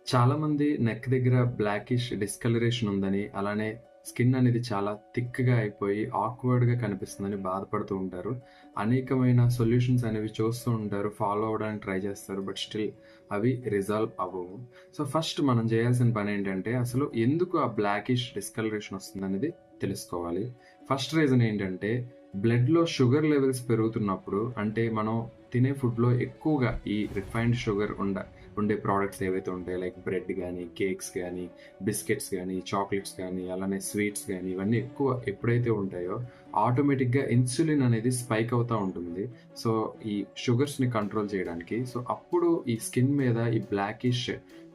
చాలామంది నెక్ దగ్గర blackish discolouration ఉందని, అలానే స్కిన్ అనేది చాలా థిక్‌గా అయిపోయి ఆక్వర్డ్‌గా కనిపిస్తుందని బాధపడుతూ ఉంటారు. అనేకమైన సొల్యూషన్స్ అనేవి చూస్తూ ఉంటారు. ఫాలో అవ్వడానికి ట్రై చేస్తారు. బట్ స్టిల్ అవి రిజాల్వ్ అవ్వవు. సో, ఫస్ట్ మనం చేయాల్సిన పనేంటంటే, అసలు ఎందుకు ఆ బ్లాకిష్ డిస్కలరేషన్ వస్తుందనేది తెలుసుకోవాలి. ఫస్ట్ రీజన్ ఏంటంటే, బ్లడ్‌లో షుగర్ లెవెల్స్ పెరుగుతున్నప్పుడు, అంటే మనం తినే ఫుడ్‌లో ఎక్కువగా ఈ రిఫైన్డ్ షుగర్ ఉండే ప్రొడక్ట్స్ ఏవైతే ఉంటాయో, లైక్ బ్రెడ్ గానీ, కేక్స్ గానీ, బిస్కెట్స్ గానీ, చాక్లెట్స్ గానీ, అలానే స్వీట్స్ గానీ, ఇవన్నీ ఎక్కువ ఎప్పుడైతే ఉంటాయో ఆటోమేటిక్‌గా ఇన్సులిన్ అనేది స్పైక్ అవుతా ఉంటుంది. సో, ఈ షుగర్స్‌ని కంట్రోల్ చేయడానికి. సో, అప్పుడు ఈ స్కిన్ మీద ఈ బ్లాకిష్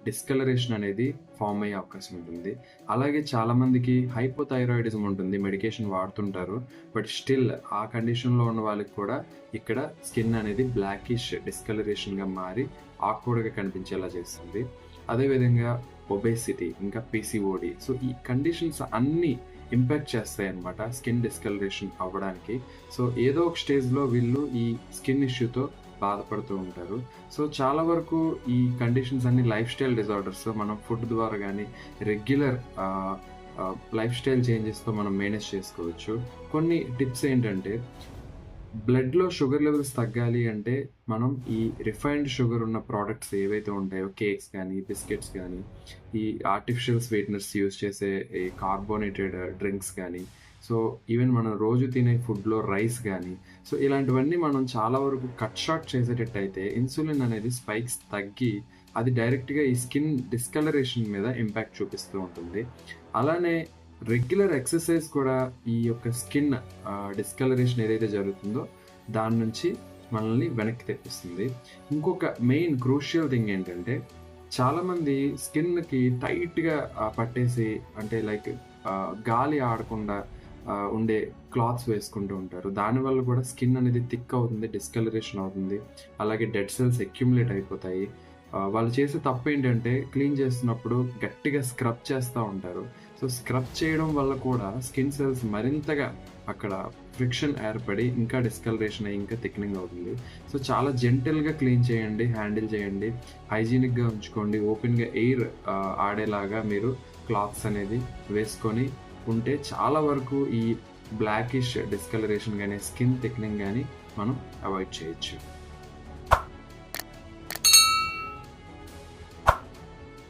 డిస్కలరేషన్ అనేది ఫార్మ్ అయ్యే అవకాశం ఉంటుంది. అలాగే చాలామందికి హైపోథైరాయిడిజం ఉంటుంది. మెడికేషన్ వాడుతుంటారు. బట్ స్టిల్ ఆ కండిషన్‌లో ఉన్న వాళ్ళకి కూడా ఇక్కడ స్కిన్ అనేది బ్లాకిష్ డిస్కలరేషన్‌గా మారి ఆక్వర్డ్‌గా కనిపించేలా చేస్తుంది. అదేవిధంగా ఒబేసిటీ, ఇంకా పీసీఓడీ. సో, ఈ కండిషన్స్ అన్నీ ఇంపాక్ట్ చేస్తాయన్నమాట స్కిన్ డిస్కలరేషన్ అవ్వడానికి. సో, ఏదో ఒక స్టేజ్‌లో వీళ్ళు ఈ స్కిన్ ఇష్యూతో బాధపడుతూ ఉంటారు. సో, చాలా వరకు ఈ కండిషన్స్ అన్నీ లైఫ్ స్టైల్ డిజార్డర్స్. మనం ఫుడ్ ద్వారా గానీ, రెగ్యులర్ లైఫ్ స్టైల్ చేంజెస్‌తో మనం మేనేజ్ చేసుకోవచ్చు. కొన్ని టిప్స్ ఏంటంటే, బ్లడ్‌లో షుగర్ లెవెల్స్ తగ్గాలి అంటే, మనం ఈ రిఫైన్డ్ షుగర్ ఉన్న ప్రొడక్ట్స్ ఏవైతే ఉంటాయో, కేక్స్ గానీ, బిస్కెట్స్ గానీ, ఈ ఆర్టిఫిషియల్ స్వీటనర్స్ యూజ్ చేసే ఈ కార్బోనేటెడ్ డ్రింక్స్ గానీ, సో, ఈవెన్ మనం రోజు తినే ఫుడ్‌లో రైస్ గానీ, సో, ఇలాంటివన్నీ మనం చాలా వరకు కట్ షార్ట్ చేసేటట్టయితే, ఇన్సులిన్ అనేది స్పైక్స్ తగ్గి, అది డైరెక్ట్‌గా ఈ స్కిన్ డిస్కలరేషన్ మీద ఇంపాక్ట్ చూపిస్తూ ఉంటుంది. అలానే రెగ్యులర్ ఎక్సర్‌సైజ్ కూడా ఈ యొక్క స్కిన్ డిస్కలరేషన్ ఏదైతే జరుగుతుందో, దాని నుంచి మనల్ని వెనక్కి తెప్పిస్తుంది. ఇంకొక మెయిన్ క్రూషియల్ థింగ్ ఏంటంటే, చాలామంది స్కిన్‌కి టైట్‌గా పట్టేసి, అంటే లైక్ గాలి ఆడకుండా ఉండే క్లాత్స్ వేసుకుంటూ ఉంటారు. దానివల్ల కూడా స్కిన్ అనేది థిక్ అవుతుంది, డిస్కలరేషన్ అవుతుంది. అలాగే డెడ్ సెల్స్ అక్యుములేట్ అయిపోతాయి. వాళ్ళు చేసే తప్పేంటంటే, క్లీన్ చేస్తున్నప్పుడు గట్టిగా స్క్రబ్ చేస్తా ఉంటారు. సో, స్క్రబ్ చేయడం వల్ల కూడా స్కిన్ సెల్స్ మరింతగా అక్కడ ఫ్రిక్షన్ ఏర్పడి ఇంకా డిస్కలరేషన్ అయ్యి ఇంకా థిక్నింగ్ అవుతుంది. సో, చాలా జెంటిల్‌గా క్లీన్ చేయండి, హ్యాండిల్ చేయండి. హైజీనిక్‌గా ఉంచుకోండి. ఓపెన్‌గా ఎయిర్ ఆడేలాగా మీరు క్లాత్స్ అనేది వేసుకొని ఉంటే చాలా వరకు ఈ బ్లాకిష్ డిస్కలరేషన్ గానీ, స్కిన్ థిక్నింగ్ గానీ మనం అవాయిడ్ చేయొచ్చు.